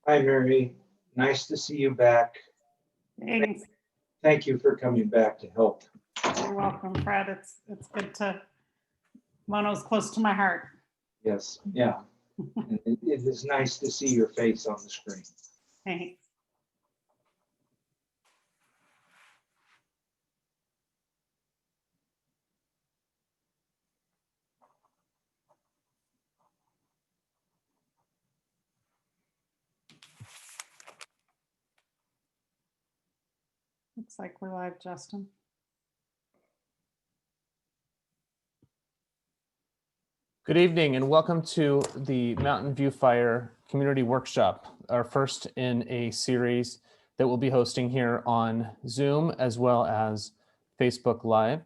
Hi, Mary. Nice to see you back. Thanks. Thank you for coming back to help. You're welcome, Fred. It's good to Mono's close to my heart. Yes, yeah. And it is nice to see your face on the screen. Thanks. Looks like we're live, Justin. Good evening and welcome to the Mountain View Fire Community Workshop, our first in a series that we'll be hosting here on Zoom as well as Facebook Live.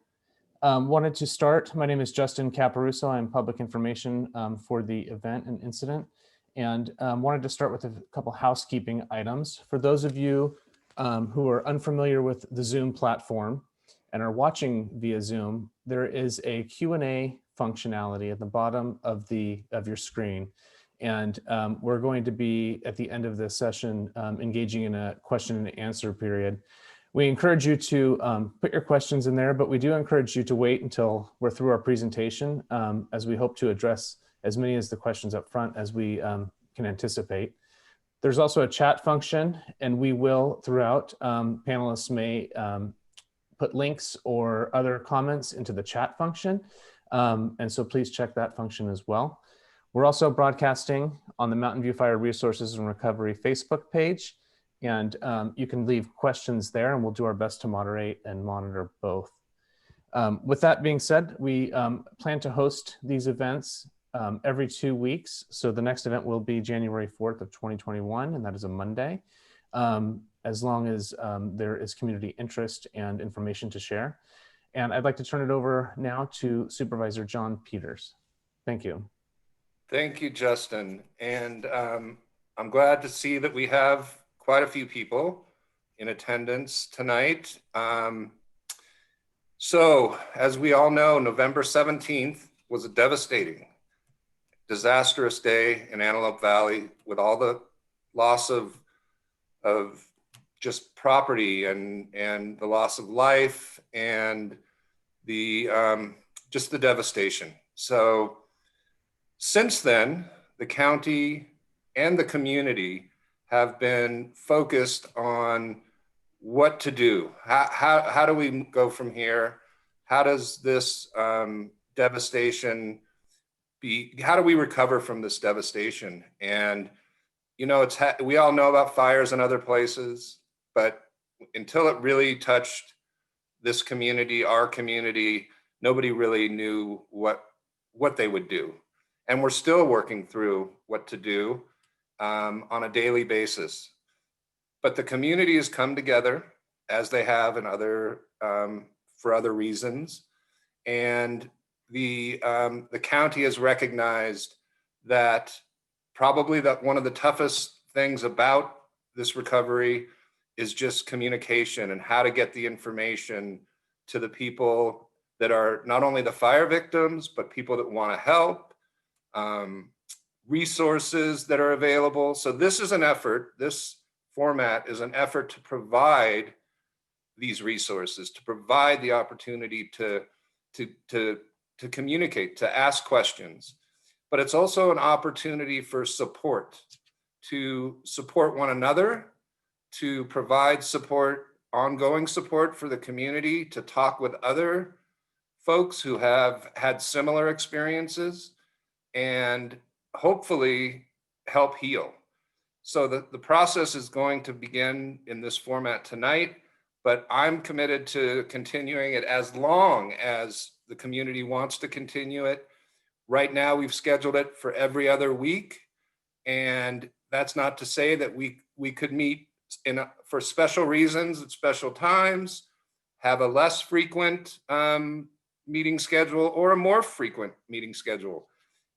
Wanted to start, my name is Justin Caparuso. I'm public information for the event and incident, and wanted to start with a couple housekeeping items. For those of you who are unfamiliar with the Zoom platform and are watching via Zoom, there is a Q&A functionality at the bottom of your screen. And we're going to be, at the end of this session, engaging in a question and answer period. We encourage you to put your questions in there, but we do encourage you to wait until we're through our presentation, as we hope to address as many as the questions up front as we can anticipate. There's also a chat function, and we will, throughout, panelists may put links or other comments into the chat function. And so please check that function as well. We're also broadcasting on the Mountain View Fire Resources and Recovery Facebook page. And you can leave questions there and we'll do our best to moderate and monitor both. With that being said, we plan to host these events every 2 weeks. So the next event will be January 4th of 2021, and that is a Monday, as long as there is community interest and information to share. And I'd like to turn it over now to Supervisor John Peters. Thank you. Thank you, Justin. And I'm glad to see that we have quite a few people in attendance tonight. So as we all know, November 17th was a devastating, disastrous day in Antelope Valley with all the loss of just property and the loss of life and the just the devastation. So since then, the county and the community have been focused on what to do. How do we go from here? How does this devastation how do we recover from this devastation? And you know, we all know about fires in other places, but until it really touched this community, our community, nobody really knew what they would do. And we're still working through what to do on a daily basis. But the community has come together, as they have in for other reasons. And the county has recognized that probably one of the toughest things about this recovery is just communication and how to get the information to the people that are not only the fire victims, but people that want to help, resources that are available. So this is an effort, this format is an effort to provide these resources, to provide the opportunity to communicate, to ask questions. But it's also an opportunity for support, to support one another, to provide support, ongoing support for the community, to talk with other folks who have had similar experiences, and hopefully help heal. So the process is going to begin in this format tonight, but I'm committed to continuing it as long as the community wants to continue it. Right now, we've scheduled it for every other week. And that's not to say that we could meet for special reasons at special times, have a less frequent meeting schedule or a more frequent meeting schedule.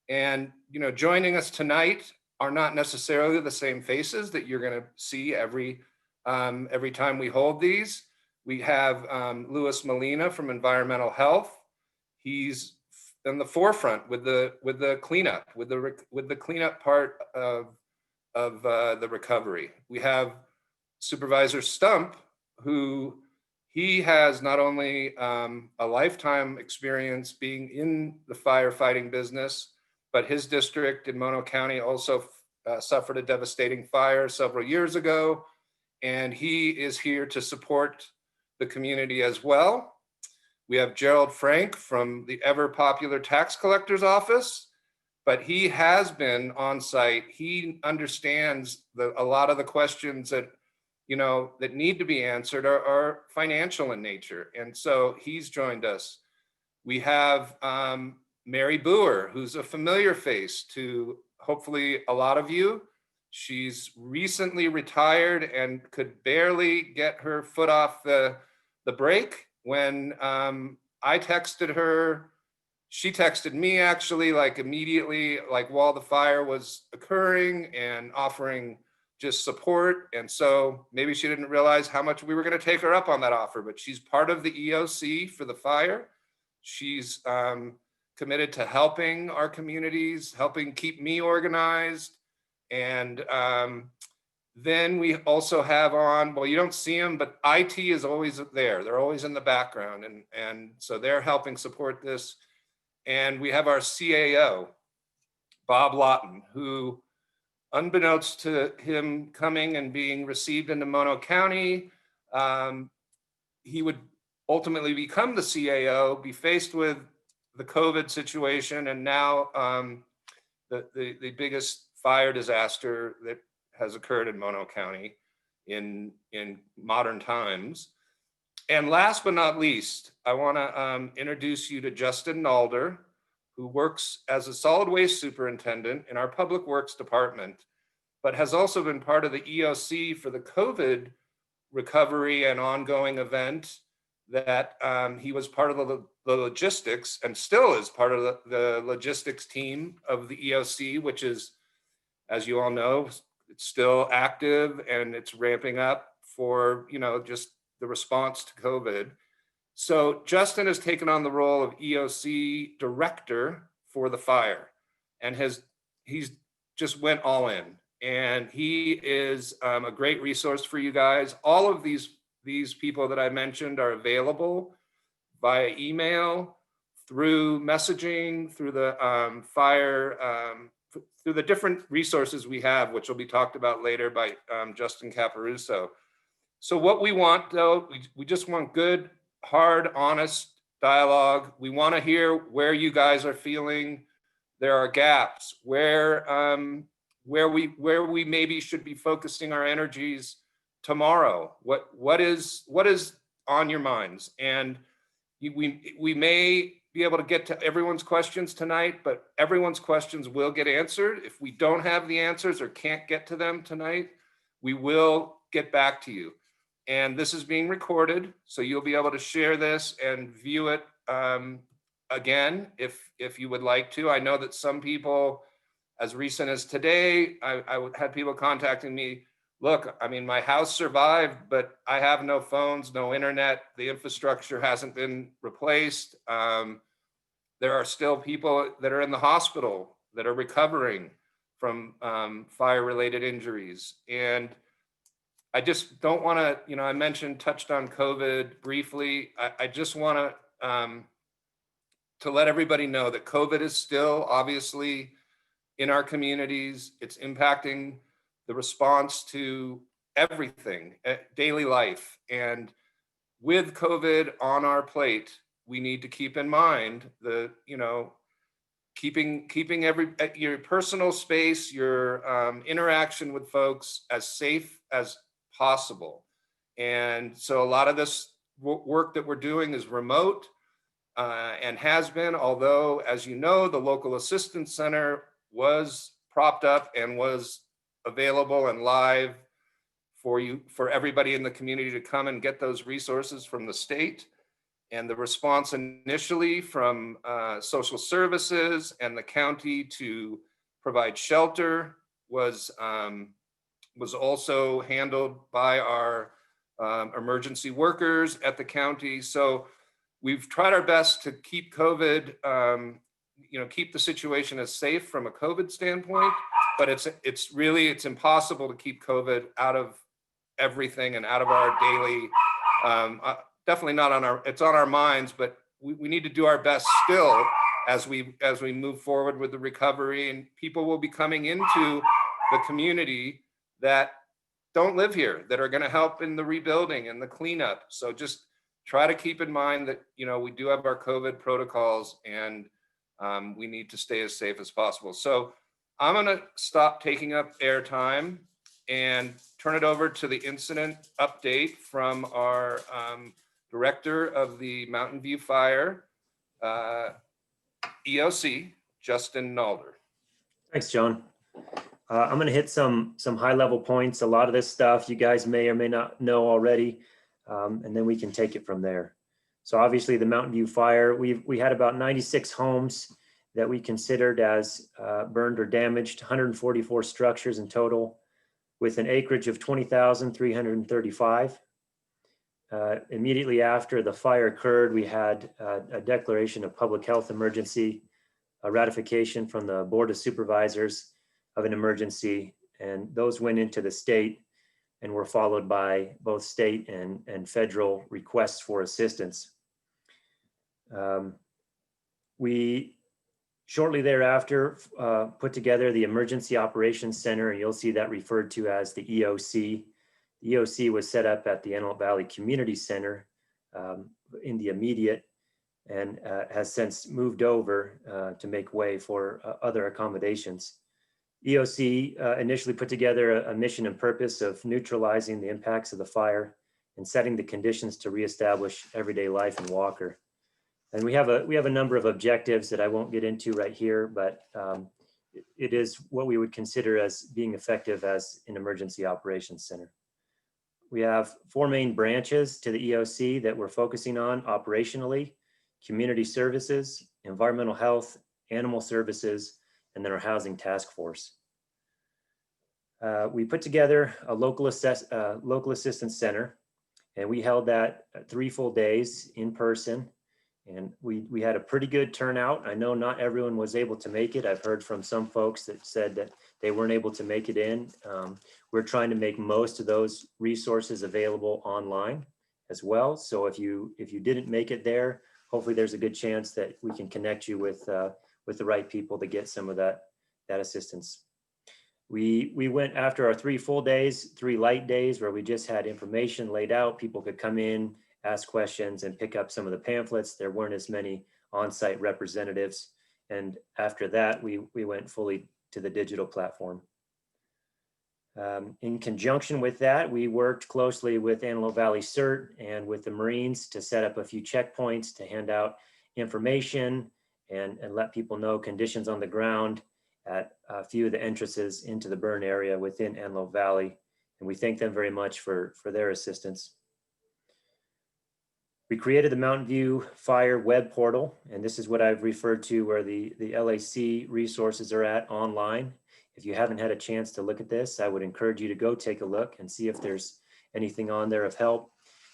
And you know, joining us tonight are not necessarily the same faces that you're going to see every time we hold these. We have Louis Molina from Environmental Health. He's in the forefront with the cleanup, with the cleanup part of the recovery. We have Supervisor Stump, who he has not only a lifetime experience being in the firefighting business, but his district in Mono County also suffered a devastating fire several years ago, and he is here to support the community as well. We have Gerald Frank from the ever popular tax collector's office, but he has been on site. He understands a lot of the questions that that need to be answered are financial in nature. And so he's joined us. We have Mary Boer, who's a familiar face to hopefully a lot of you. She's recently retired and could barely get her foot off the brake when I texted her. She texted me actually like immediately, like while the fire was occurring, and offering just support. And so maybe she didn't realize how much we were going to take her up on that offer, but she's part of the EOC for the fire. She's committed to helping our communities, helping keep me organized. And then we also have on, well, you don't see them, but IT is always there. They're always in the background. And so they're helping support this. And we have our CAO, Bob Lawton, who, unbeknownst to him coming and being received into Mono County, he would ultimately become the CAO, be faced with the COVID situation, and now the biggest fire disaster that has occurred in Mono County in modern times. And last but not least, I want to introduce you to Justin Nalder, who works as a solid waste superintendent in our public works department, but has also been part of the EOC for the COVID recovery and ongoing event that he was part of the logistics, and still is part of the logistics team of the EOC, which is, as you all know, it's still active and it's ramping up for, just the response to COVID. So Justin has taken on the role of EOC director for the fire, and he's just went all in, and he is a great resource for you guys. All of these people that I mentioned are available via email, through messaging, through the through the different resources we have, which will be talked about later by Justin Caparuso. So what we want, though, we just want good, hard, honest dialogue. We want to hear where you guys are feeling there are gaps, where we maybe should be focusing our energies tomorrow. What is on your minds? And we may be able to get to everyone's questions tonight, but everyone's questions will get answered. If we don't have the answers or can't get to them tonight, we will get back to you. And this is being recorded, so you'll be able to share this and view it again if you would like to. I know that some people, as recent as today, I had people contacting me. Look, I mean, my house survived, but I have no phones, no internet. The infrastructure hasn't been replaced. There are still people that are in the hospital that are recovering from fire-related injuries. And I just don't want to, I touched on COVID briefly. I just want to let everybody know that COVID is still obviously in our communities. It's impacting the response to everything, daily life. And with COVID on our plate, we need to keep in mind keeping your personal space, your interaction with folks as safe as possible. And so a lot of this work that we're doing is remote and has been, although, as you know, the local assistance center was propped up and was available and live for everybody in the community to come and get those resources from the state. And the response initially from social services and the county to provide shelter was also handled by our emergency workers at the county. So we've tried our best to keep COVID, keep the situation as safe from a COVID standpoint, but it's impossible to keep COVID out of everything and out of our daily, definitely not on our, it's on our minds, but we need to do our best still as we move forward with the recovery, and people will be coming into the community that don't live here, that are going to help in the rebuilding and the cleanup. So just try to keep in mind that, you know, we do have our COVID protocols, and we need to stay as safe as possible. So I'm going to stop taking up airtime and turn it over to the incident update from our director of the Mountain View Fire, EOC, Justin Nalder. Thanks, John. I'm going to hit some high-level points. A lot of this stuff you guys may or may not know already, and then we can take it from there. So obviously the Mountain View Fire, we had about 96 homes that we considered as burned or damaged, 144 structures in total, with an acreage of 20,335. Immediately after the fire occurred, we had a declaration of public health emergency, a ratification from the Board of Supervisors of an emergency, and those went into the state and were followed by both state and federal requests for assistance. We shortly thereafter put together the Emergency Operations Center, and you'll see that referred to as the EOC. The EOC was set up at the Antelope Valley Community Center in the immediate, and has since moved over to make way for other accommodations. EOC initially put together a mission and purpose of neutralizing the impacts of the fire and setting the conditions to reestablish everyday life in Walker. And we have a number of objectives that I won't get into right here, but it is what we would consider as being effective as an emergency operations center. We have 4 main branches to the EOC that we're focusing on operationally: community services, environmental health, animal services, and then our housing task force. We put together a local assistance center, and we held that 3 full days in person. And we had a pretty good turnout. I know not everyone was able to make it. I've heard from some folks that said that they weren't able to make it in. We're trying to make most of those resources available online as well. So if you didn't make it there, hopefully there's a good chance that we can connect you with the right people to get some of that assistance. We went after our 3 full days, 3 light days where we just had information laid out. People could come in, ask questions, and pick up some of the pamphlets. There weren't as many on-site representatives. And after that, we went fully to the digital platform. In conjunction with that, we worked closely with Antelope Valley CERT and with the Marines to set up a few checkpoints to hand out information and let people know conditions on the ground at a few of the entrances into the burn area within Antelope Valley. And we thank them very much for their assistance. We created the Mountain View Fire web portal, and this is what I've referred to where the LAC resources are at online. If you haven't had a chance to look at this, I would encourage you to go take a look and see if there's anything on there of help.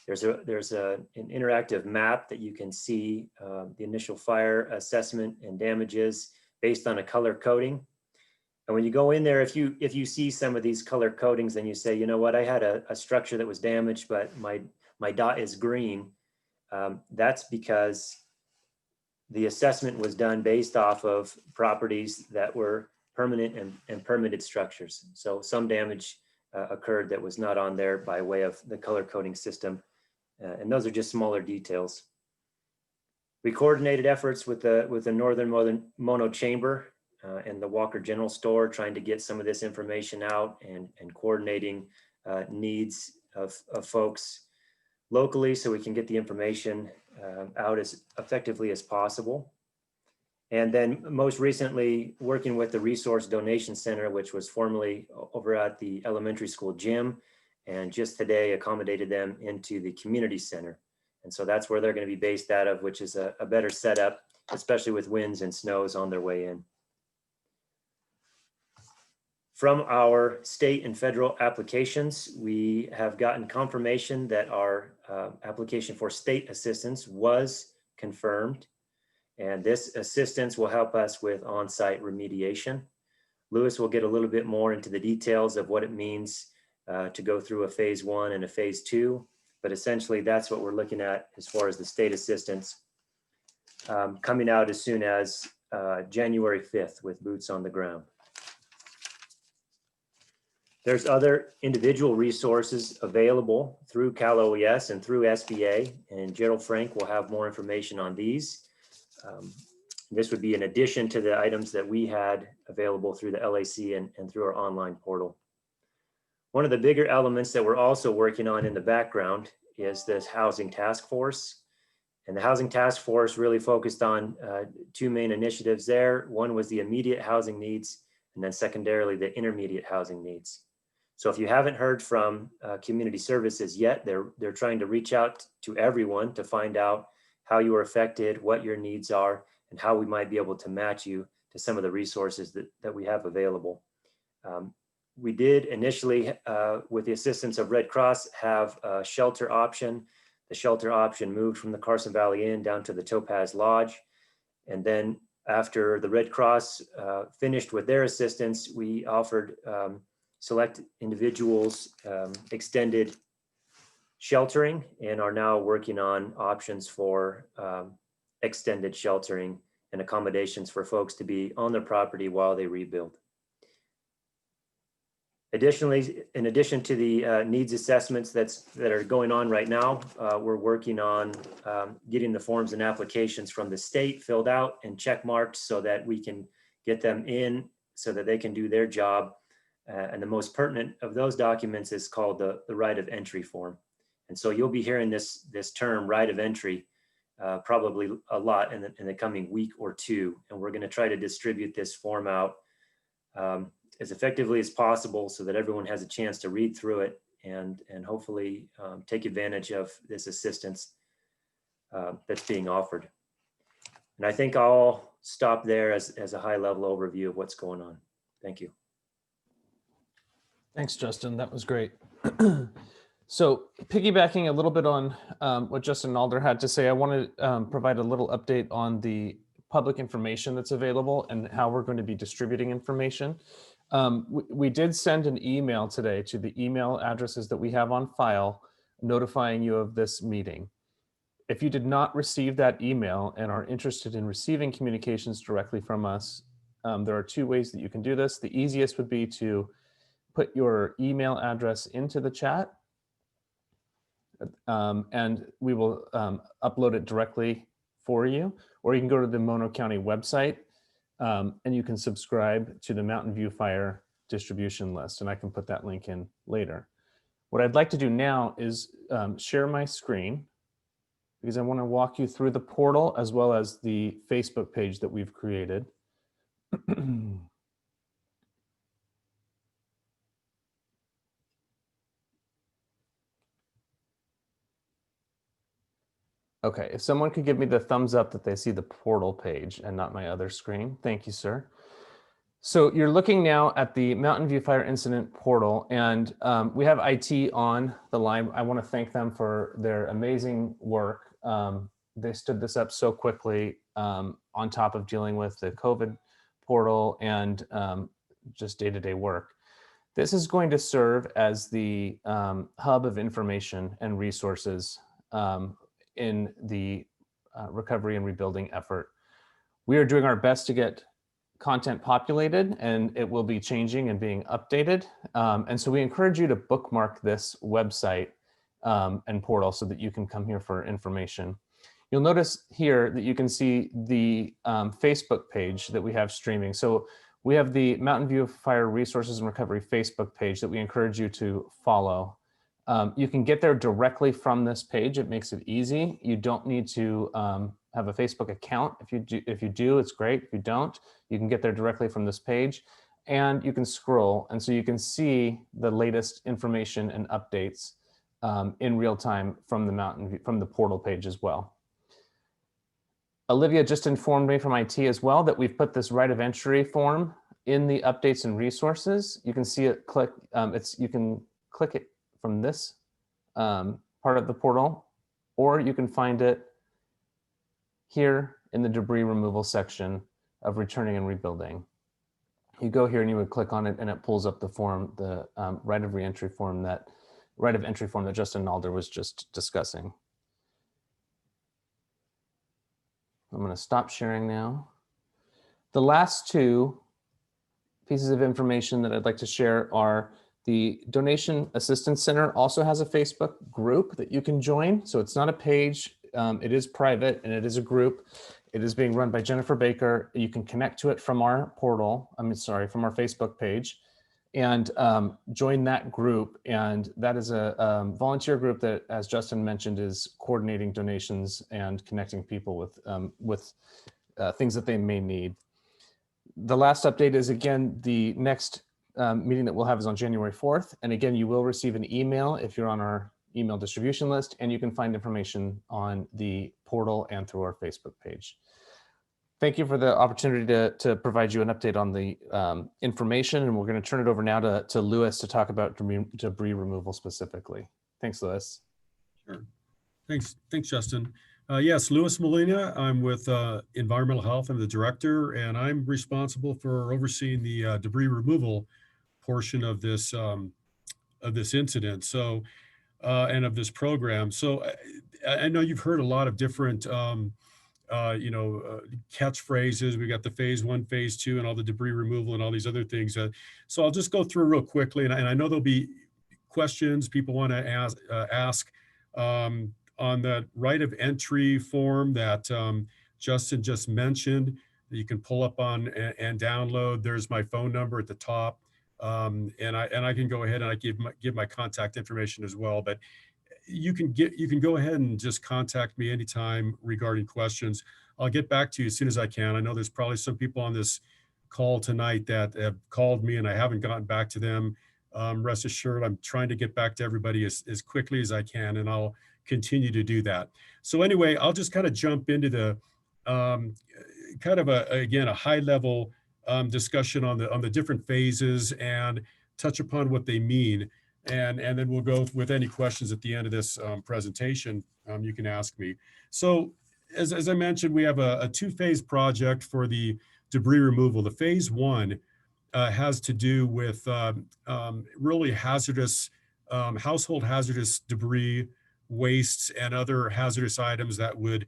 There's an interactive map that you can see the initial fire assessment and damages based on a color coding. And when you go in there, if you see some of these color codings, then you say, you know what, I had a structure that was damaged, but my dot is green. That's because the assessment was done based off of properties that were permanent and permitted structures. So some damage occurred that was not on there by way of the color coding system. And those are just smaller details. We coordinated efforts with the Northern Mono Chamber and the Walker General Store, trying to get some of this information out and coordinating needs of folks locally so we can get the information out as effectively as possible. And then most recently, working with the Resource Donation Center, which was formerly over at the elementary school gym, and just today accommodated them into the community center. And so that's where they're going to be based out of, which is a better setup, especially with winds and snows on their way in. From our state and federal applications, we have gotten confirmation that our application for state assistance was confirmed. And this assistance will help us with on-site remediation. Lewis will get a little bit more into the details of what it means to go through a phase 1 and a phase 2, but essentially that's what we're looking at as far as the state assistance coming out as soon as January 5th with boots on the ground. There's other individual resources available through Cal OES and through SBA, and Gerald Frank will have more information on these. This would be in addition to the items that we had available through the LAC and through our online portal. One of the bigger elements that we're also working on in the background is this housing task force. And the housing task force really focused on two main initiatives there. One was the immediate housing needs, and then secondarily, the intermediate housing needs. So if you haven't heard from community services yet, they're trying to reach out to everyone to find out how you are affected, what your needs are, and how we might be able to match you to some of the resources that we have available. We did initially, with the assistance of Red Cross, have a shelter option. The shelter option moved from the Carson Valley Inn down to the Topaz Lodge. And then after the Red Cross finished with their assistance, we offered select individuals extended sheltering and are now working on options for extended sheltering and accommodations for folks to be on their property while they rebuild. Additionally, in addition to the needs assessments that are going on right now, we're working on getting the forms and applications from the state filled out and checkmarked so that we can get them in so that they can do their job. And the most pertinent of those documents is called the right of entry form. And so you'll be hearing this term right of entry probably a lot in the coming week or two. And we're going to try to distribute this form out as effectively as possible so that everyone has a chance to read through it and hopefully take advantage of this assistance that's being offered. And I think I'll stop there as a high level overview of what's going on. Thank you. Thanks, Justin. That was great. So piggybacking a little bit on what Justin Alder had to say, I want to provide a little update on the public information that's available and how we're going to be distributing information. We did send an email today to the email addresses that we have on file notifying you of this meeting. If you did not receive that email and are interested in receiving communications directly from us, there are two ways that you can do this. The easiest would be to put your email address into the chat, and we will upload it directly for you, or you can go to the Mono County website and you can subscribe to the Mountain View Fire distribution list, and I can put that link in later. What I'd like to do now is share my screen because I want to walk you through the portal as well as the Facebook page that we've created. Okay, if someone could give me the thumbs up that they see the portal page and not my other screen. Thank you, sir. So you're looking now at the Mountain View Fire Incident portal, and we have IT on the line. I want to thank them for their amazing work. They stood this up so quickly on top of dealing with the COVID portal and just day-to-day work. This is going to serve as the hub of information and resources in the recovery and rebuilding effort. We are doing our best to get content populated, and it will be changing and being updated. And so we encourage you to bookmark this website and portal so that you can come here for information. You'll notice here that you can see the Facebook page that we have streaming. So we have the Mountain View Fire Resources and Recovery Facebook page that we encourage you to follow. You can get there directly from this page. It makes it easy. You don't need to have a Facebook account. If you do, it's great. If you don't, you can get there directly from this page, and you can scroll. And so you can see the latest information and updates in real time from the portal page as well. Olivia just informed me from IT as well that we've put this right of entry form in the updates and resources. You can see it you can click it from this part of the portal, or you can find it here in the debris removal section of returning and rebuilding. You go here and you would click on it and it pulls up the form, the right of entry form that Justin Nalder was just discussing. I'm going to stop sharing now. The last two pieces of information that I'd like to share are the Donation Assistance Center also has a Facebook group that you can join. So it's not a page, it is private and it is a group. It is being run by Jennifer Baker. You can connect to it from our portal, from our Facebook page, and join that group. And that is a volunteer group that, as Justin mentioned, is coordinating donations and connecting people with things that they may need. The last update is, again, the next meeting that we'll have is on January 4th. And again, you will receive an email if you're on our email distribution list, and you can find information on the portal and through our Facebook page. Thank you for the opportunity to provide you an update on the information, and we're going to turn it over now to Louis to talk about debris removal specifically. Thanks, Louis. Sure. Thanks, Justin. Yes, Louis Molina. I'm with Environmental Health. I'm the director, and I'm responsible for overseeing the debris removal portion of this incident. So, and of this program. So, I know you've heard a lot of different, catchphrases. We got the phase 1, phase 2, and all the debris removal and all these other things. So I'll just go through real quickly, and I know there'll be questions people want to ask on the right of entry form that Justin just mentioned, that you can pull up on and download. There's my phone number at the top, and I can go ahead and I give my contact information as well. But you can go ahead and just contact me anytime regarding questions. I'll get back to you as soon as I can. I know there's probably some people on this call tonight that have called me and I haven't gotten back to them. Rest assured, I'm trying to get back to everybody as quickly as I can, and I'll continue to do that. So anyway, I'll just kind of jump into the a high level discussion on the different phases and touch upon what they mean. And then we'll go with any questions at the end of this presentation you can ask me. So as I mentioned, we have a 2-phase project for the debris removal. The phase 1 has to do with really hazardous, household hazardous debris, wastes, and other hazardous items that would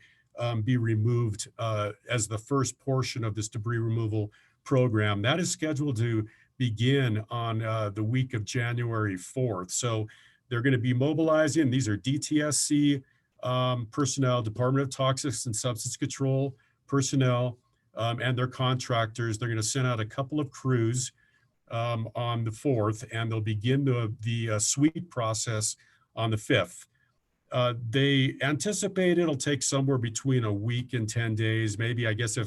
be removed as the first portion of this debris removal program. That is scheduled to begin on the week of January 4th. So they're going to be mobilizing. These are DTSC personnel, Department of Toxics and Substance Control personnel, and their contractors. They're going to send out a couple of crews on the 4th, and they'll begin the sweep process on the 5th. They anticipate it'll take somewhere between a week and 10 days. Maybe, I guess,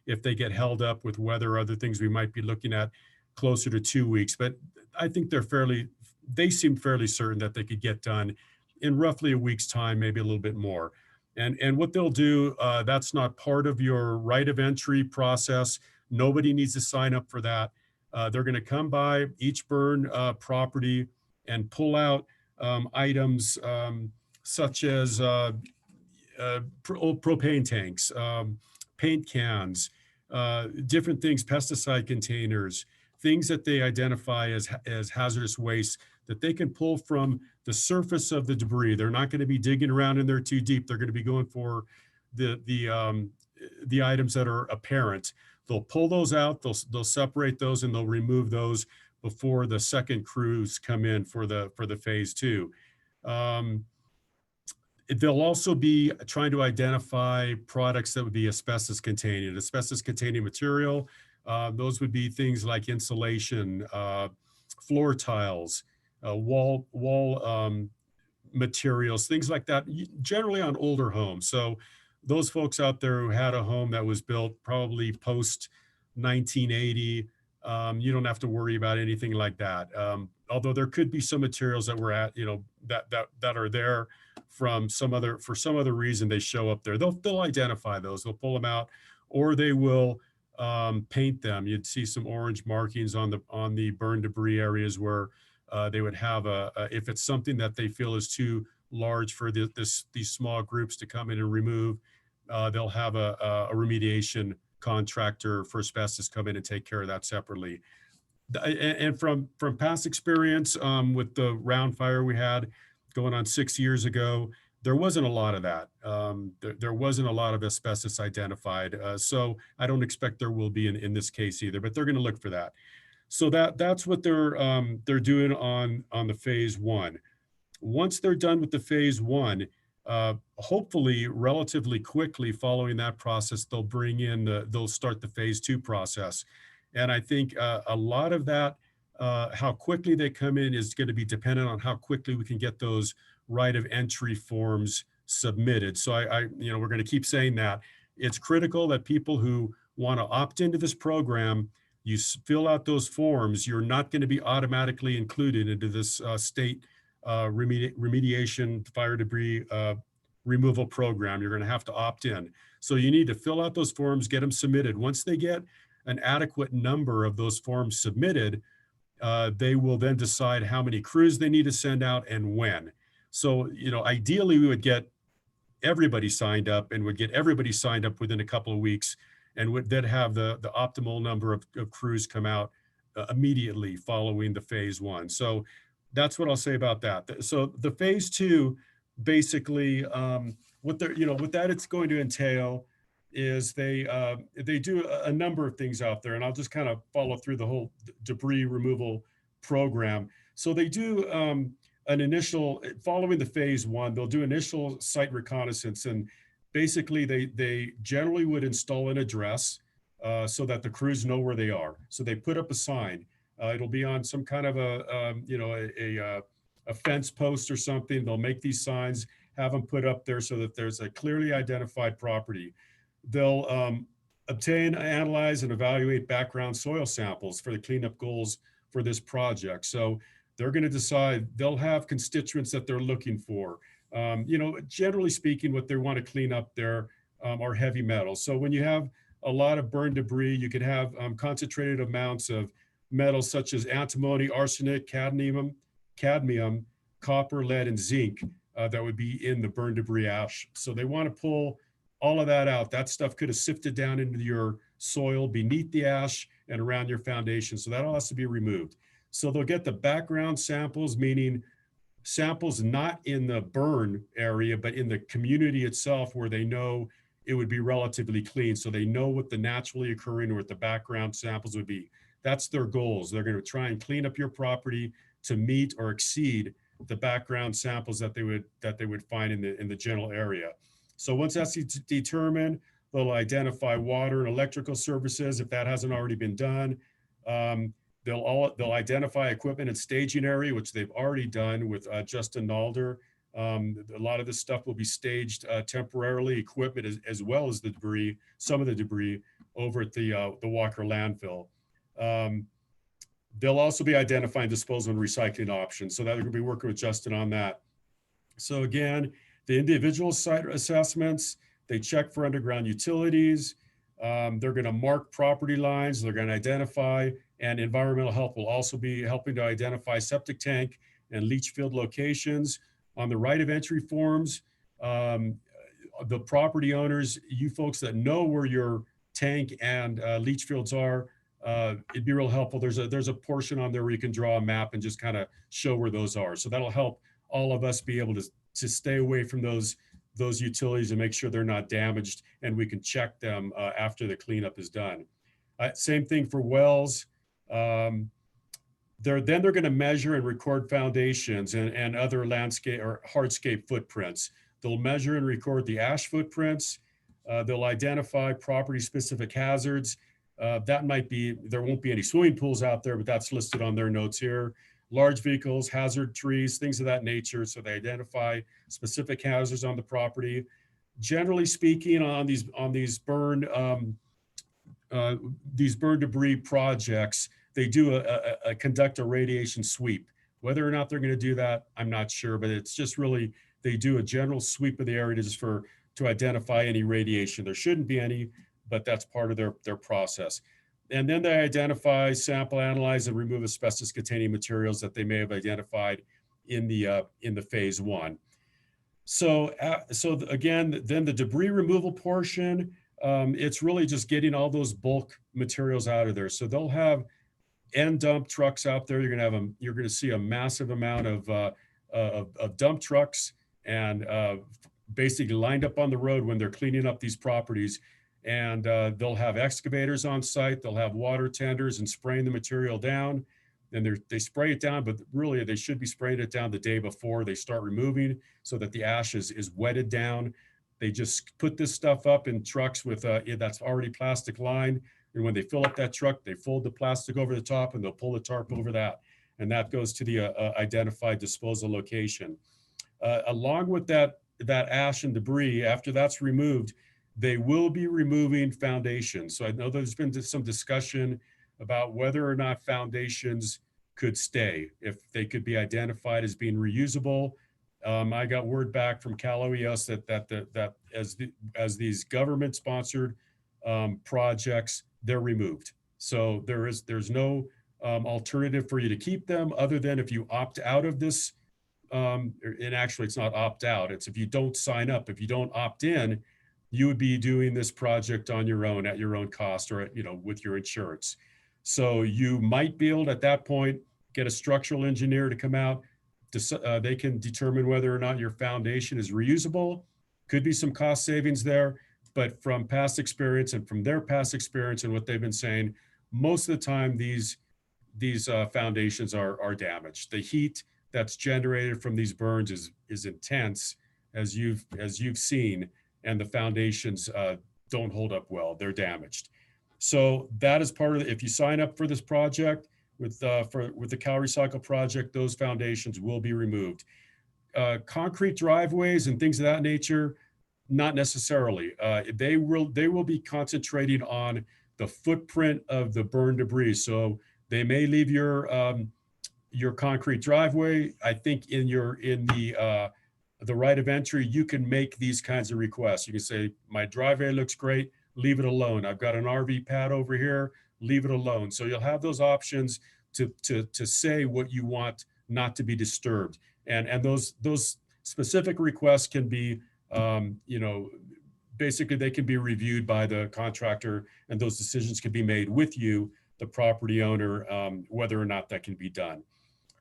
if they get held up with weather or other things, we might be looking at closer to 2 weeks. But I think they seem fairly certain that they could get done in roughly a week's time, maybe a little bit more. And what they'll do, that's not part of your right of entry process. Nobody needs to sign up for that. They're going to come by each burn property and pull out items such as old propane tanks, paint cans, different things, pesticide containers, things that they identify as hazardous waste that they can pull from the surface of the debris. They're not going to be digging around in there too deep. They're going to be going for the items that are apparent. They'll pull those out, they'll separate those, and they'll remove those before the second crews come in for the phase 2. They'll also be trying to identify products that would be asbestos containing material. Those would be things like insulation, floor tiles, wall materials, things like that, generally on older homes. So those folks out there who had a home that was built probably post 1980, you don't have to worry about anything like that. Although there could be some materials that were that are there for some other reason they show up there. They'll identify those. They'll pull them out, or they will paint them. You'd see some orange markings on the burn debris areas where they would have if it's something that they feel is too large for these small groups to come in and remove, they'll have a remediation contractor for asbestos come in and take care of that separately. And from past experience with the round fire we had going on 6 years ago, there wasn't a lot of that. There wasn't a lot of asbestos identified. So I don't expect there will be in this case either, but they're going to look for that. So that's what they're doing on the phase one. Once they're done with the phase one, hopefully relatively quickly following that process, they'll start the phase two process. And I think a lot of that, how quickly they come in is going to be dependent on how quickly we can get those right of entry forms submitted. So we're going to keep saying that. It's critical that people who want to opt into this program, you fill out those forms. You're not going to be automatically included into this state remediation fire debris removal program. You're going to have to opt in. So you need to fill out those forms, get them submitted. Once they get an adequate number of those forms submitted, they will then decide how many crews they need to send out and when. So, ideally we would get everybody signed up and would get everybody signed up within a couple of weeks and would then have the optimal number of crews come out immediately following the phase one. So that's what I'll say about that. So the phase two, basically, what that it's going to entail is they do a number of things out there, and I'll just kind of follow through the whole debris removal program. So they do an initial, following the phase one, they'll do initial site reconnaissance, and basically they generally would install an address so that the crews know where they are. So they put up a sign. It'll be on some kind of a fence post or something. They'll make these signs, have them put up there so that there's a clearly identified property. They'll obtain, analyze, and evaluate background soil samples for the cleanup goals for this project. So they're going to decide, they'll have constituents that they're looking for. Generally speaking, what they want to clean up there are heavy metals. So when you have a lot of burned debris, you could have concentrated amounts of metals such as antimony, arsenic, cadmium, copper, lead, and zinc that would be in the burned debris ash. So they want to pull all of that out. That stuff could have sifted down into your soil beneath the ash and around your foundation. So that all has to be removed. So they'll get the background samples, meaning samples not in the burn area, but in the community itself where they know it would be relatively clean. So they know what the naturally occurring or what the background samples would be. That's their goals. They're going to try and clean up your property to meet or exceed the background samples that they would find in the general area. So once that's determined, they'll identify water and electrical services if that hasn't already been done. They'll identify equipment and staging area, which they've already done with Justin Nalder. A lot of this stuff will be staged temporarily, equipment as well as the debris, some of the debris over at the Walker landfill. They'll also be identifying disposal and recycling options. So that they're going to be working with Justin on that. So again, the individual site assessments, they check for underground utilities. They're going to mark property lines. They're going to identify, and environmental health will also be helping to identify septic tank and leach field locations. On the right of entry forms, the property owners, you folks that know where your tank and leach fields are, it'd be real helpful. There's a portion on there where you can draw a map and just kind of show where those are. So that'll help all of us be able to stay away from those utilities and make sure they're not damaged, and we can check them after the cleanup is done. Same thing for wells. They're going to measure and record foundations and other landscape or hardscape footprints. They'll measure and record the ash footprints. They'll identify property specific hazards. That might be, there won't be any swimming pools out there, but that's listed on their notes here. Large vehicles, hazard trees, things of that nature. So they identify specific hazards on the property. Generally speaking, on these burn debris projects, they do conduct a radiation sweep. Whether or not they're going to do that, I'm not sure, but it's just really, they do a general sweep of the area just to identify any radiation. There shouldn't be any, but that's part of their process. And then they identify, sample, analyze, and remove asbestos-containing materials that they may have identified in the phase one. So again, then the debris removal portion, it's really just getting all those bulk materials out of there. So they'll have end dump trucks out there. You're going to see a massive amount of dump trucks and basically lined up on the road when they're cleaning up these properties. And they'll have excavators on site. They'll have water tenders and spraying the material down. And they spray it down, but really they should be spraying it down the day before they start removing, so that the ash is wetted down. They just put this stuff up in trucks with that's already plastic lined. And when they fill up that truck, they fold the plastic over the top and they'll pull the tarp over that. And that goes to the identified disposal location. Along with that ash and debris, after that's removed, they will be removing foundations. So I know there's been some discussion about whether or not foundations could stay, if they could be identified as being reusable. I got word back from CalOES that as these government-sponsored projects, they're removed. So there's no alternative for you to keep them, other than if you opt out of this. And actually, it's not opt out. It's if you don't sign up, if you don't opt in, you would be doing this project on your own at your own cost, or with your insurance. So you might be able to, at that point, get a structural engineer to come out. They can determine whether or not your foundation is reusable. Could be some cost savings there, but from past experience and from their past experience and what they've been saying, most of the time these foundations are damaged. The heat that's generated from these burns is intense, as you've seen, and the foundations don't hold up well. They're damaged. So that is part of it. If you sign up for this project with the CalRecycle Project, those foundations will be removed. Concrete driveways and things of that nature, not necessarily. They will be concentrating on the footprint of the burn debris. So they may leave your concrete driveway. I think in the right of entry, you can make these kinds of requests. You can say, my driveway looks great, leave it alone. I've got an RV pad over here, leave it alone. So you'll have those options to say what you want not to be disturbed. And those specific requests can be, basically they can be reviewed by the contractor, and those decisions can be made with you, the property owner, whether or not that can be done.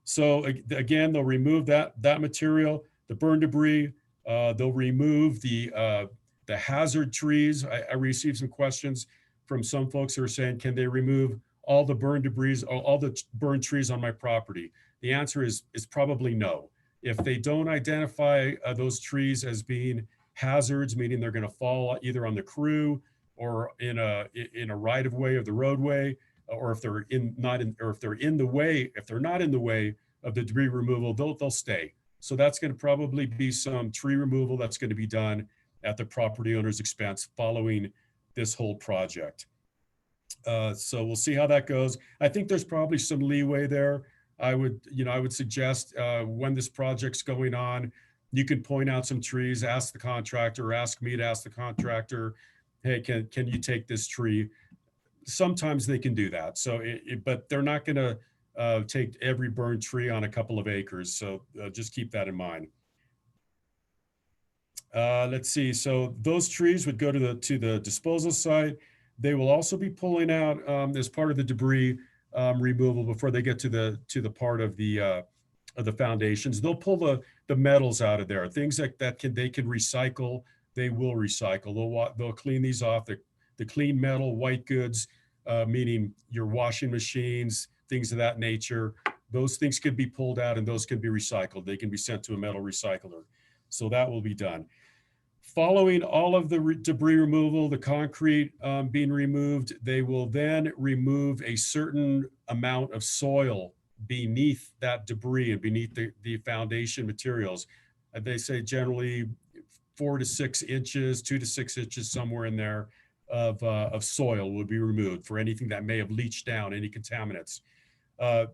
So again, they'll remove that material, the burn debris. They'll remove the hazard trees. I received some questions from some folks who are saying, can they remove all the burn debris, all the burn trees on my property? The answer is probably no. If they don't identify those trees as being hazards, meaning they're going to fall either on the crew or in a right of way of the roadway, or if they're not in the way of the debris removal, they'll stay. So that's going to probably be some tree removal that's going to be done at the property owner's expense following this whole project. So we'll see how that goes. I think there's probably some leeway there. I would suggest when this project's going on, you can point out some trees, ask the contractor, or ask me to ask the contractor, hey, can you take this tree? Sometimes they can do that. So, but they're not going to take every burned tree on a couple of acres. So just keep that in mind. Let's see. So those trees would go to the disposal site. They will also be pulling out as part of the debris removal before they get to the part of the foundations. They'll pull the metals out of there. Things they can recycle. They will recycle. They'll clean these off. The clean metal, white goods, meaning your washing machines, things of that nature. Those things can be pulled out and those can be recycled. They can be sent to a metal recycler. So that will be done. Following all of the debris removal, the concrete being removed, they will then remove a certain amount of soil beneath that debris and beneath the foundation materials. They say generally 4 to 6 inches, 2 to 6 inches, somewhere in there of soil will be removed for anything that may have leached down, any contaminants.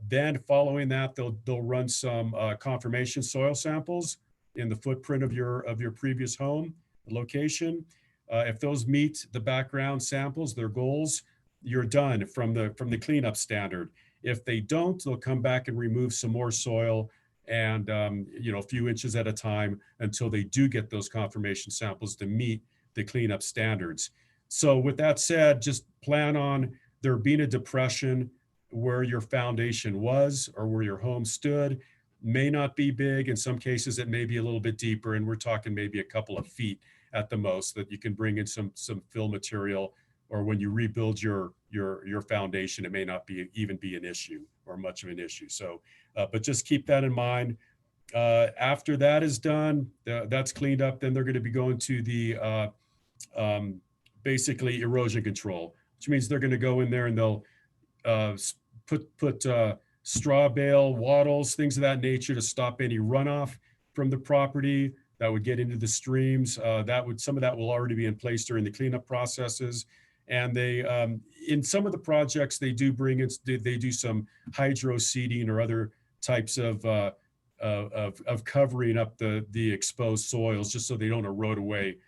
Then following that, they'll run some confirmation soil samples in the footprint of your previous home location. If those meet the background samples, their goals, you're done from the cleanup standard. If they don't, they'll come back and remove some more soil and a few inches at a time until they do get those confirmation samples to meet the cleanup standards. So with that said, just plan on there being a depression where your foundation was or where your home stood. May not be big. In some cases, it may be a little bit deeper, and we're talking maybe a couple of feet at the most that you can bring in some fill material, or when you rebuild your foundation, it may not be even be an issue or much of an issue. So, but just keep that in mind. After that is done, that's cleaned up, then they're going to be going to the basically erosion control, which means they're going to go in there and they'll put straw bale, wattles, things of that nature to stop any runoff from the property that would get into the streams. Some of that will already be in place during the cleanup processes. And they, in some of the projects, they do bring in, they do some hydro seeding or other types of covering up the exposed soils just so they don't erode away.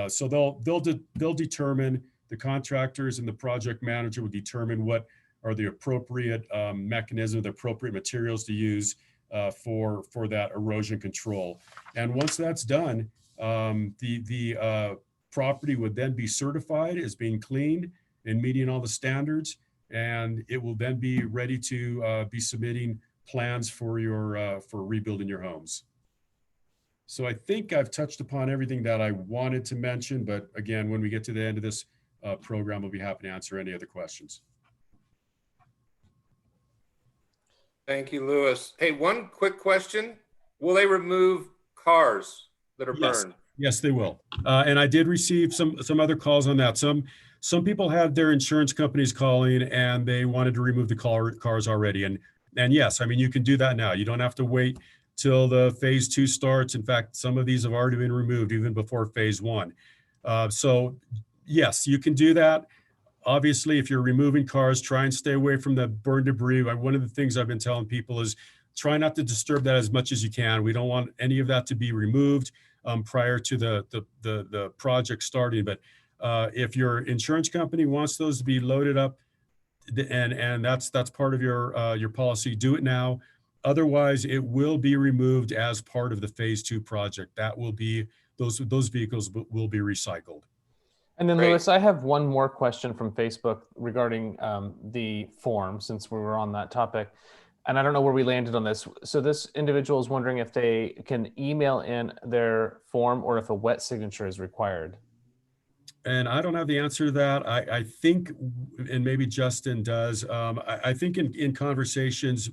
So they'll determine, the contractors and the project manager will determine what are the appropriate mechanism, the appropriate materials to use for that erosion control. And once that's done, the property would then be certified as being cleaned and meeting all the standards, and it will then be ready to be submitting plans for for rebuilding your homes. So I think I've touched upon everything that I wanted to mention, but again, when we get to the end of this program, we'll be happy to answer any other questions. Thank you, Louis. Hey, one quick question. Will they remove cars that are Yes. burned? Yes, they will. And I did receive some other calls on that. Some people had their insurance companies calling and they wanted to remove the cars already. And yes, I mean, you can do that now. You don't have to wait till the phase 2 starts. In fact, some of these have already been removed even before phase 1. So yes, you can do that. Obviously, if you're removing cars, try and stay away from the burn debris. One of the things I've been telling people is try not to disturb that as much as you can. We don't want any of that to be removed prior to the project starting. But if your insurance company wants those to be loaded up, and that's part of your policy, do it now. Otherwise, it will be removed as part of the phase 2 project. That will be, those vehicles will be recycled. And then, Great. Louis, I have one more question from Facebook regarding the form, since we were on that topic. And I don't know where we landed on this. So this individual is wondering if they can email in their form or if a wet signature is required. And I don't have the answer to that. I think, and maybe Justin does, I think in conversations,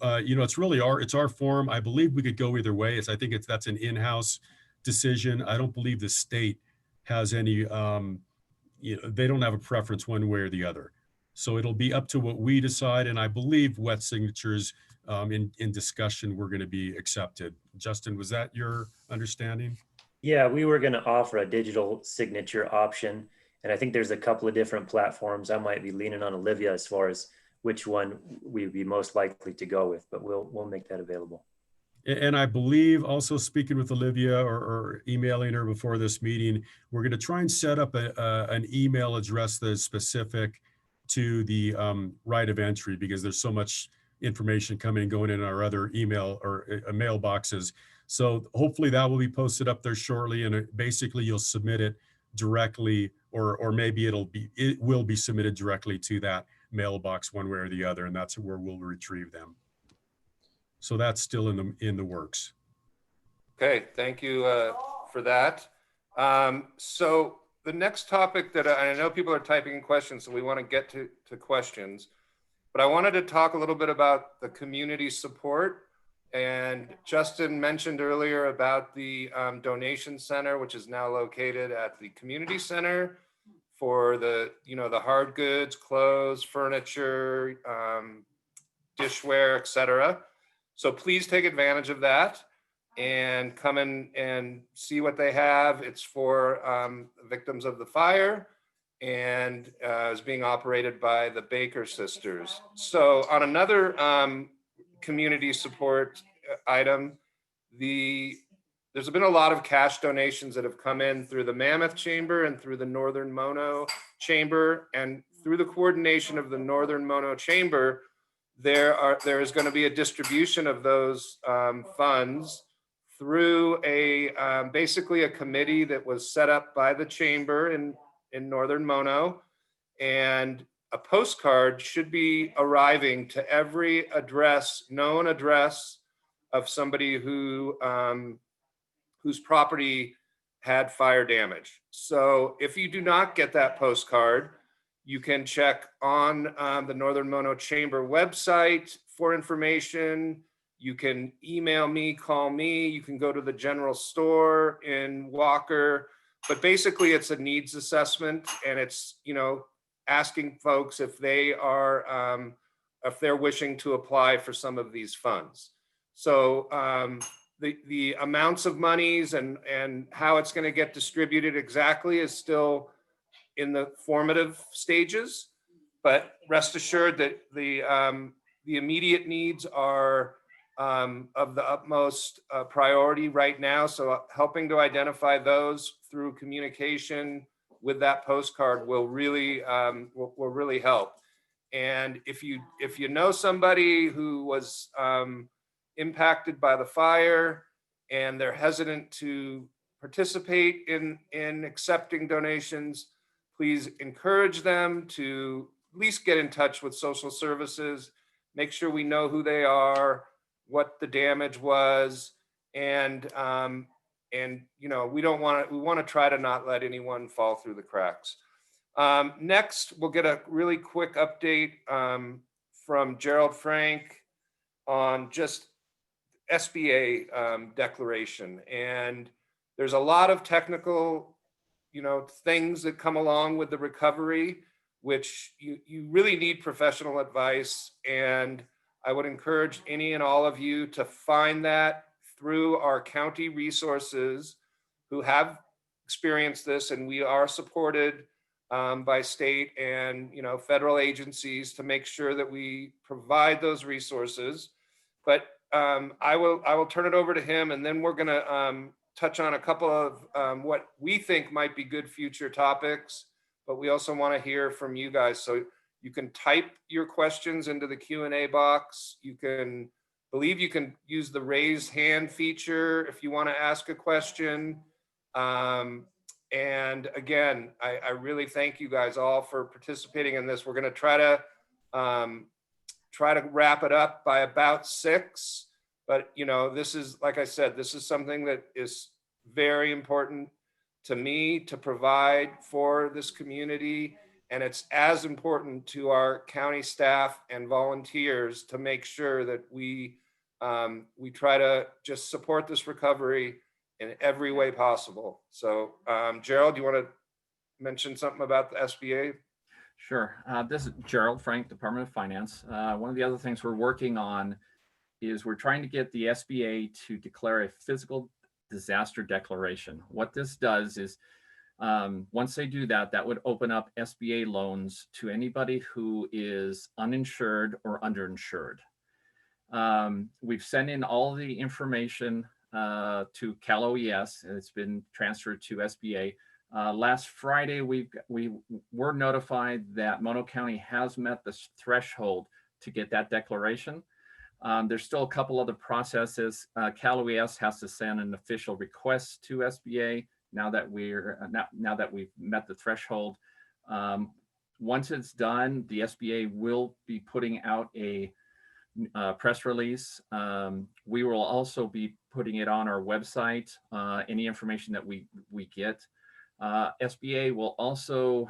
it's our form. I believe we could go either way. I think that's an in-house decision. I don't believe the state has any, they don't have a preference one way or the other. So it'll be up to what we decide. And I believe wet signatures in discussion were going to be accepted. Justin, was that your understanding? Yeah, we were going to offer a digital signature option. And I think there's a couple of different platforms. I might be leaning on Olivia as far as which one we'd be most likely to go with, but we'll make that available. And I believe, also speaking with Olivia or emailing her before this meeting, we're going to try and set up an email address that is specific to the right of entry, because there's so much information coming and going in our other email or mailboxes. So hopefully that will be posted up there shortly, and basically you'll submit it directly, or maybe it will be submitted directly to that mailbox one way or the other, and that's where we'll retrieve them. So that's still in the works. Okay, thank you for that. So the next topic that I know people are typing in questions, so we want to get to questions, but I wanted to talk a little bit about the community support. And Justin mentioned earlier about the donation center, which is now located at the community center for the hard goods, clothes, furniture, dishware, etc. So please take advantage of that and come in and see what they have. It's for victims of the fire, and is being operated by the Baker sisters. So on another community support item, there's been a lot of cash donations that have come in through the Mammoth Chamber and through the Northern Mono Chamber, and through the coordination of the Northern Mono Chamber, there is going to be a distribution of those funds through basically a committee that was set up by the chamber in northern Mono, and a postcard should be arriving to every known address of somebody who whose property had fire damage. So if you do not get that postcard, you can check on the Northern Mono Chamber website for information. You can email me, call me, you can go to the general store in Walker, but basically it's a needs assessment, and it's, asking folks if they're wishing to apply for some of these funds. So the amounts of monies and how it's going to get distributed exactly is still in the formative stages, but rest assured that the immediate needs are of the utmost priority right now. So helping to identify those through communication with that postcard will really help. And if you know somebody who was impacted by the fire and they're hesitant to participate in accepting donations, please encourage them to at least get in touch with social services, make sure we know who they are, what the damage was, and we want to try to not let anyone fall through the cracks. Next, we'll get a really quick update from Gerald Frank on just SBA declaration. And there's a lot of technical, things that come along with the recovery, which you really need professional advice. And I would encourage any and all of you to find that through our county resources who have experienced this, and we are supported by state and federal agencies to make sure that we provide those resources. But I will turn it over to him, and then we're going to touch on a couple of what we think might be good future topics. But we also want to hear from you guys. So you can type your questions into the Q&A box. You can use the raise hand feature if you want to ask a question. And again, I really thank you guys all for participating in this. We're going to try to wrap it up by about 6. But this is, like I said, this is something that is very important to me to provide for this community. And it's as important to our county staff and volunteers to make sure that we try to just support this recovery in every way possible. So Gerald, do you want to mention something about the SBA? Sure. This is Gerald Frank, Department of Finance. One of the other things we're working on is we're trying to get the SBA to declare a physical disaster declaration. What this does is once they do that, that would open up SBA loans to anybody who is uninsured or underinsured. We've sent in all the information to CalOES, and it's been transferred to SBA. Last Friday, we were notified that Mono County has met the threshold to get that declaration. There's still a couple other processes. CalOES has to send an official request to SBA now that we've met the threshold. Once it's done, the SBA will be putting out a press release. We will also be putting it on our website, any information that we get. SBA will also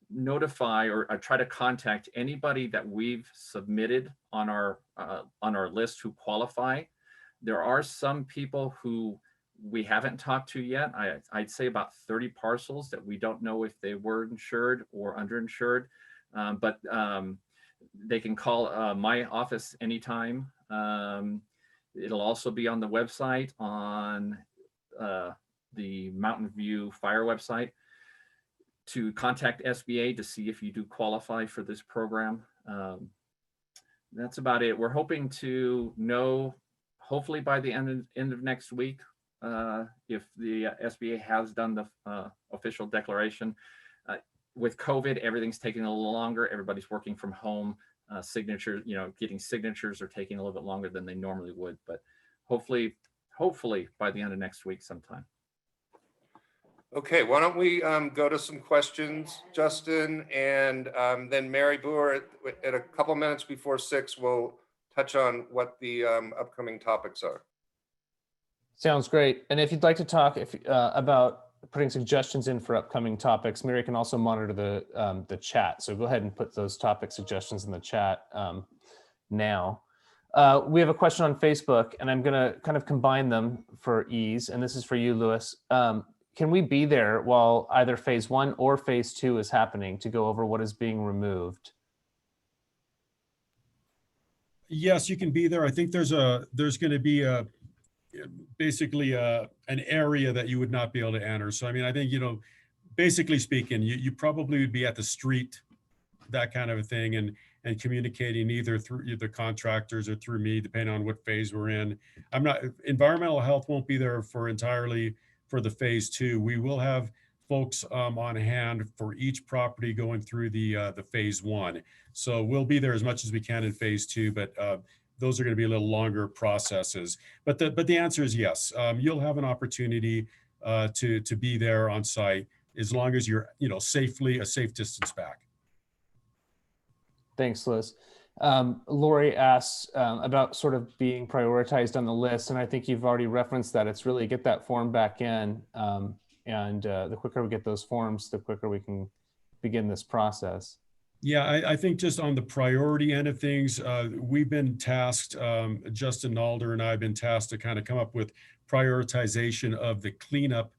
notify or try to contact anybody that we've submitted on our list who qualify. There are some people who we haven't talked to yet. I'd say about 30 parcels that we don't know if they were insured or underinsured, but they can call my office anytime. It'll also be on the website, on the Mountain View Fire website, to contact SBA to see if you do qualify for this program. That's about it. We're hoping to know, hopefully by the end of next week, if the SBA has done the official declaration. With COVID, everything's taking a little longer. Everybody's working from home. Signatures, getting signatures are taking a little bit longer than they normally would, but hopefully by the end of next week sometime. Okay, why don't we go to some questions, Justin, and then Mary Boer at a couple minutes before 6, we'll touch on what the upcoming topics are. Sounds great. And if you'd like to talk about putting suggestions in for upcoming topics, Mary can also monitor the chat. So go ahead and put those topic suggestions in the chat now. We have a question on Facebook, and I'm going to kind of combine them for ease. And this is for you, Louis. Can we be there while either phase 1 or phase 2 is happening to go over what is being removed? Yes, you can be there. I think there's going to be basically an area that you would not be able to enter. So, I mean, I think, basically speaking, you probably would be at the street, that kind of a thing, and communicating either through the contractors or through me, depending on what phase we're in. Environmental health won't be there entirely for the phase 2. We will have folks on hand for each property going through the phase 1. So we'll be there as much as we can in phase 2, but those are going to be a little longer processes. But the answer is yes. You'll have an opportunity to be there on site as long as you're safely a safe distance back. Thanks, Liz. Lori asks about sort of being prioritized on the list, and I think you've already referenced that. It's really get that form back in, and the quicker we get those forms, the quicker we can begin this process. Yeah, I think just on the priority end of things, we've been tasked, Justin Nalder and I have been tasked to kind of come up with prioritization of the cleanup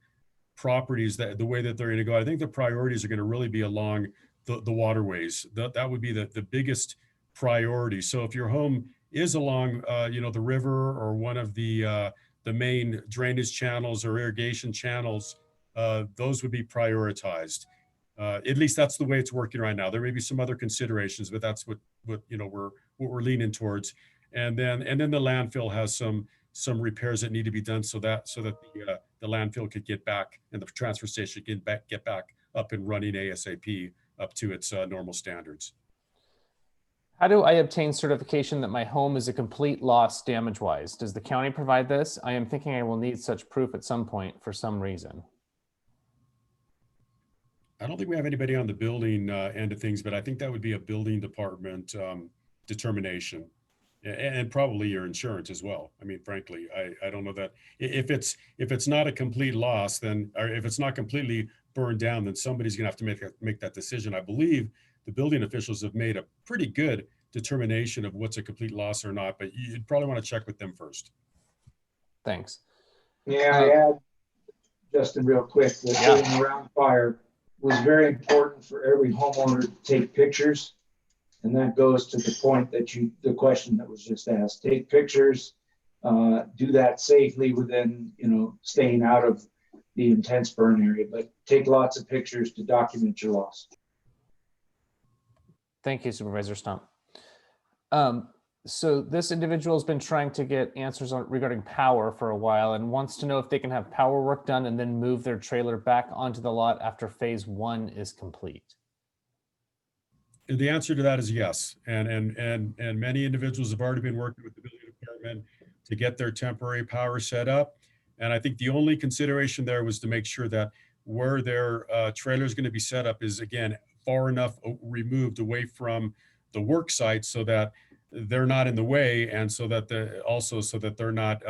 properties, the way that they're going to go. I think the priorities are going to really be along the waterways. That would be the biggest priority. So if your home is along, the river or one of the main drainage channels or irrigation channels, those would be prioritized. At least that's the way it's working right now. There may be some other considerations, but that's what we're leaning towards. And then the landfill has some repairs that need to be done so that the landfill could get back and the transfer station get back up and running ASAP up to its normal standards. How do I obtain certification that my home is a complete loss damage-wise? Does the county provide this? I am thinking I will need such proof at some point for some reason. I don't think we have anybody on the building end of things, but I think that would be a building department determination, and probably your insurance as well. I mean, frankly, I don't know that if it's not a complete loss, then, or if it's not completely burned down, then somebody's gonna have to make that decision. I believe the building officials have made a pretty good determination of what's a complete loss or not, but you'd probably want to check with them first. Thanks. Yeah, I add, Justin, real quick, that getting around fire was very important for every homeowner to take pictures. And that goes to the point that the question that was just asked, take pictures, do that safely within, staying out of the intense burn area, but take lots of pictures to document your loss. Thank you, Supervisor Stump. So this individual has been trying to get answers regarding power for a while and wants to know if they can have power work done and then move their trailer back onto the lot after phase 1 is complete. The answer to that is yes. And many individuals have already been working with the building department to get their temporary power set up. And I think the only consideration there was to make sure that where their trailer is going to be set up is, again, far enough removed away from the work site so that they're not in the way, and so that they're not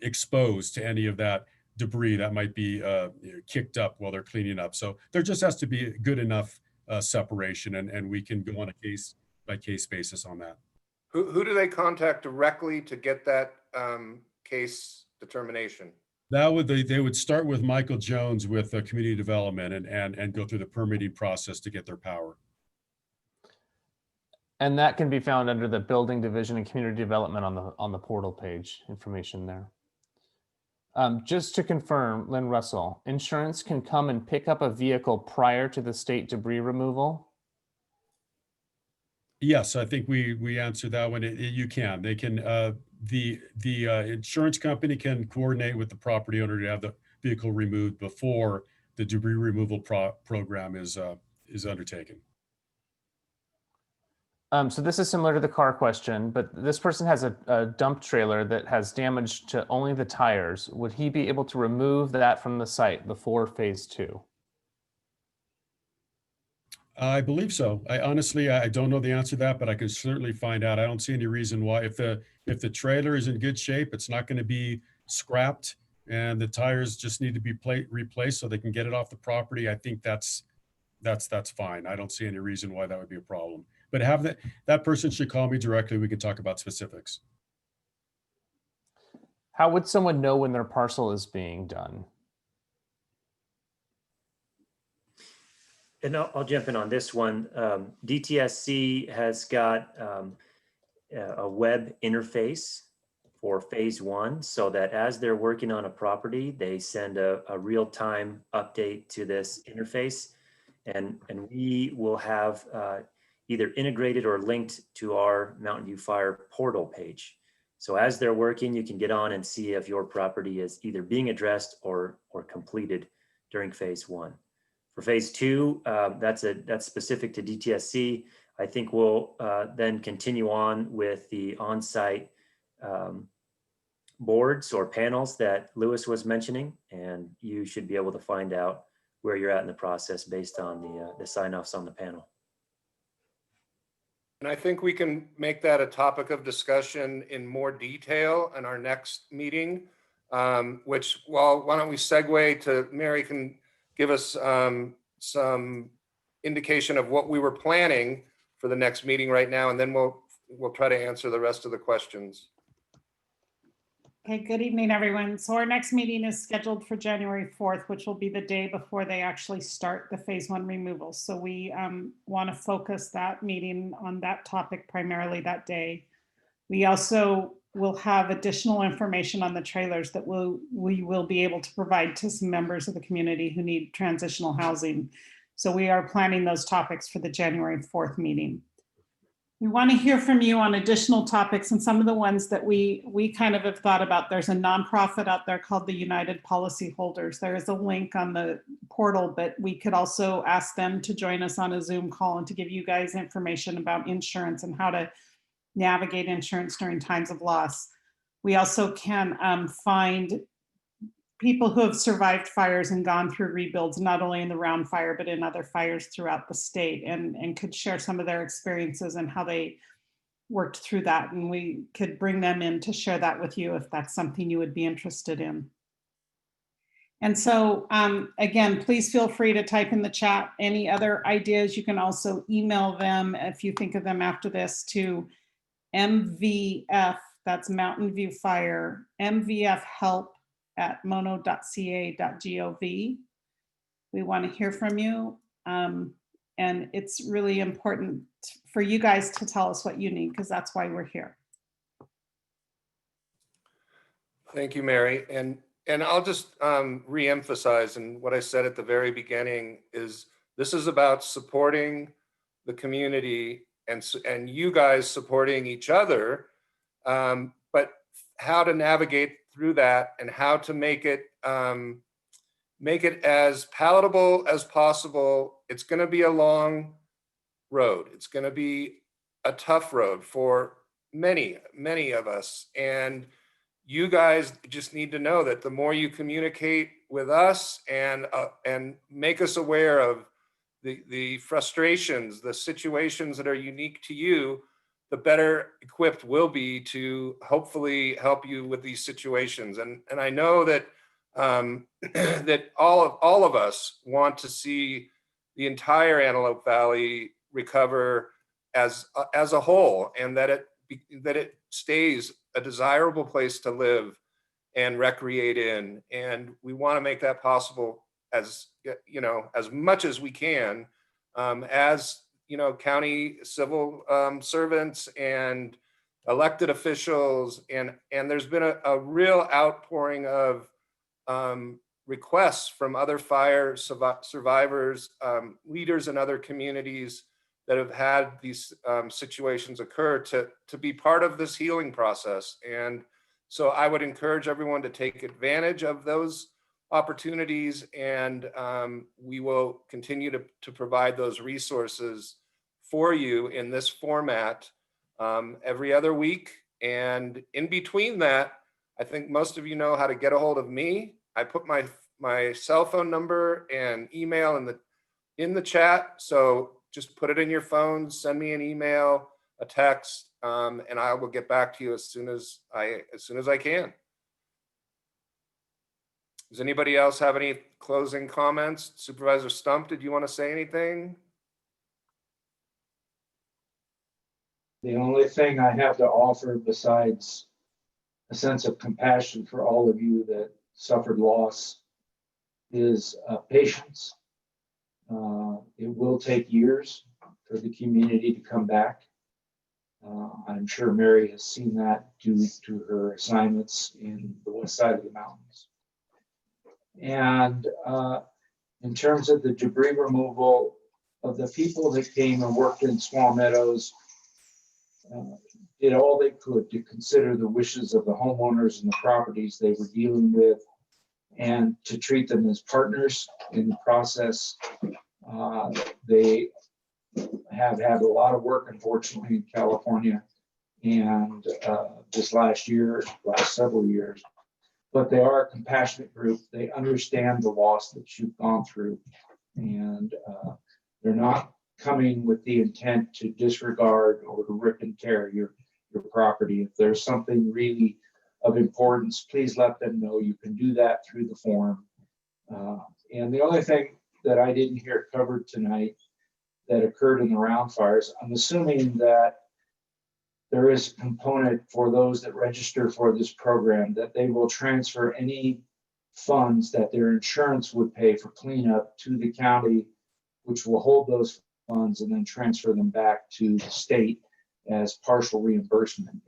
exposed to any of that debris that might be kicked up while they're cleaning up. So there just has to be good enough separation, and we can go on a case by case basis on that. Who do they contact directly to get that case determination? They would start with Michael Jones with community development and go through the permitting process to get their power. And that can be found under the building division and community development on the portal page, information there. Just to confirm, Lynn Russell, insurance can come and pick up a vehicle prior to the state debris removal? Yes, I think we answered that one. You can. They can. The insurance company can coordinate with the property owner to have the vehicle removed before the debris removal program is undertaken. So this is similar to the car question, but this person has a dump trailer that has damage to only the tires. Would he be able to remove that from the site before phase 2? I believe so. I honestly, I don't know the answer to that, but I can certainly find out. I don't see any reason why, if the trailer is in good shape, it's not going to be scrapped, and the tires just need to be replaced so they can get it off the property. I think that's fine. I don't see any reason why that would be a problem. But have that person should call me directly. We can talk about specifics. How would someone know when their parcel is being done? And I'll jump in on this one. DTSC has got a web interface for phase 1, so that as they're working on a property, they send a real-time update to this interface, and we will have either integrated or linked to our Mountain View Fire portal page. So as they're working, you can get on and see if your property is either being addressed or completed during phase 1. For phase 2, that's specific to DTSC. I think we'll then continue on with the on-site boards or panels that Lewis was mentioning, and you should be able to find out where you're at in the process based on the sign-offs on the panel. And I think we can make that a topic of discussion in more detail in our next meeting, which, well, why don't we segue to Mary can give us some indication of what we were planning for the next meeting right now, and then we'll try to answer the rest of the questions. Okay, good evening, everyone. So our next meeting is scheduled for January 4th, which will be the day before they actually start the phase 1 removal. So we want to focus that meeting on that topic primarily that day. We also will have additional information on the trailers that we will be able to provide to some members of the community who need transitional housing. So we are planning those topics for the January 4th meeting. We want to hear from you on additional topics, and some of the ones that we kind of have thought about. There's a nonprofit out there called the United Policyholders. There is a link on the portal, but we could also ask them to join us on a Zoom call and to give you guys information about insurance and how to navigate insurance during times of loss. We also can find people who have survived fires and gone through rebuilds, not only in the Round Fire, but in other fires throughout the state, and could share some of their experiences and how they worked through that. And we could bring them in to share that with you if that's something you would be interested in. And so, again, please feel free to type in the chat any other ideas. You can also email them if you think of them after this to MVF, that's Mountain View Fire, mvfhelp@mono.ca.gov. We want to hear from you. And it's really important for you guys to tell us what you need, because that's why we're here. Thank you, Mary. And I'll just reemphasize, and what I said at the very beginning is this is about supporting the community and you guys supporting each other, but how to navigate through that and how to make it as palatable as possible. It's going to be a long road. It's going to be a tough road for many, many of us. And you guys just need to know that the more you communicate with us and make us aware of the frustrations, the situations that are unique to you, the better equipped we'll be to hopefully help you with these situations. And I know that that all of us want to see the entire Antelope Valley recover as a whole, and that it stays a desirable place to live and recreate in. And we want to make that possible as much as we can, as county civil servants and elected officials, and there's been a real outpouring of requests from other fire survivors, leaders in other communities that have had these situations occur to be part of this healing process. And so I would encourage everyone to take advantage of those opportunities, and we will continue to provide those resources for you in this format every other week. And in between that, I think most of you know how to get a hold of me. I put my cell phone number and email in the chat. So just put it in your phone, send me an email, a text, and I will get back to you as soon as I can. Does anybody else have any closing comments? Supervisor Stump, did you want to say anything? The only thing I have to offer besides a sense of compassion for all of you that suffered loss is patience. It will take years for the community to come back. I'm sure Mary has seen that due to her assignments in the west side of the mountains. And in terms of the debris removal, of the people that came and worked in Small Meadows, did all they could to consider the wishes of the homeowners and the properties they were dealing with, and to treat them as partners in the process. They have had a lot of work, unfortunately, in California, and this last several years. But they are a compassionate group. They understand the loss that you've gone through, and they're not coming with the intent to disregard or to rip and tear your property. If there's something really of importance, please let them know. You can do that through the form. And the only thing that I didn't hear covered tonight that occurred in the round fires, I'm assuming that there is a component for those that register for this program that they will transfer any funds that their insurance would pay for cleanup to the county, which will hold those funds and then transfer them back to the state as partial reimbursement.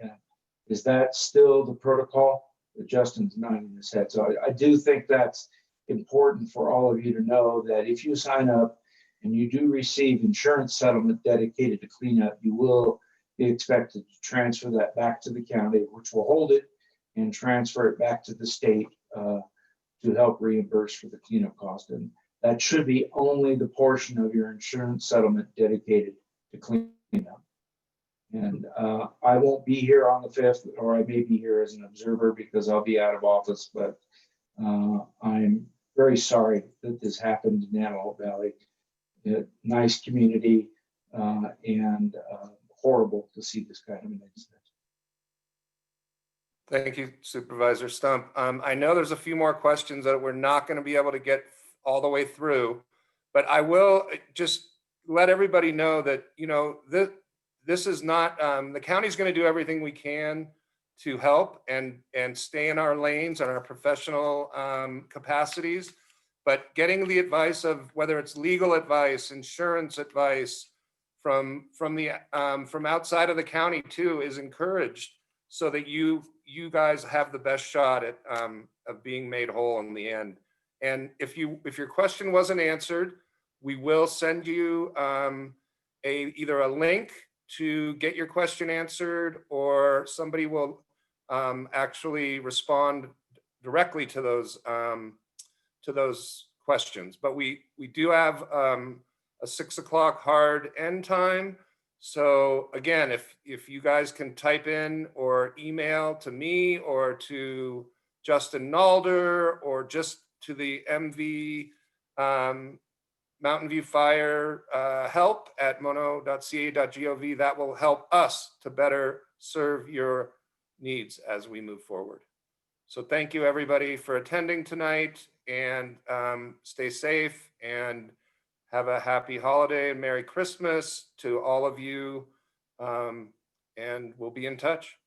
Is that still the protocol? Justin's nodding his head. So I do think that's important for all of you to know that if you sign up and you do receive insurance settlement dedicated to cleanup, you will be expected to transfer that back to the county, which will hold it and transfer it back to the state to help reimburse for the cleanup cost. And that should be only the portion of your insurance settlement dedicated to cleanup. And I won't be here on the 5th, or I may be here as an observer because I'll be out of office, but I'm very sorry that this happened in Antelope Valley. Nice community, and horrible to see this kind of an incident. Thank you, Supervisor Stump. I know there's a few more questions that we're not going to be able to get all the way through, but I will just let everybody know that, you know, this is not, the county's going to do everything we can to help and stay in our lanes and our professional capacities, but getting the advice of whether it's legal advice, insurance advice from outside of the county too is encouraged, so that you guys have the best shot at of being made whole in the end. And if your question wasn't answered, we will send you either a link to get your question answered, or somebody will actually respond directly to those questions. But we do have a 6 o'clock hard end time. So again, if you guys can type in or email to me or to Justin Nalder or just to the MV Mountain View Fire help at mono.ca.gov, that will help us to better serve your needs as we move forward. So thank you everybody for attending tonight, and stay safe and have a happy holiday and Merry Christmas to all of you, and we'll be in touch.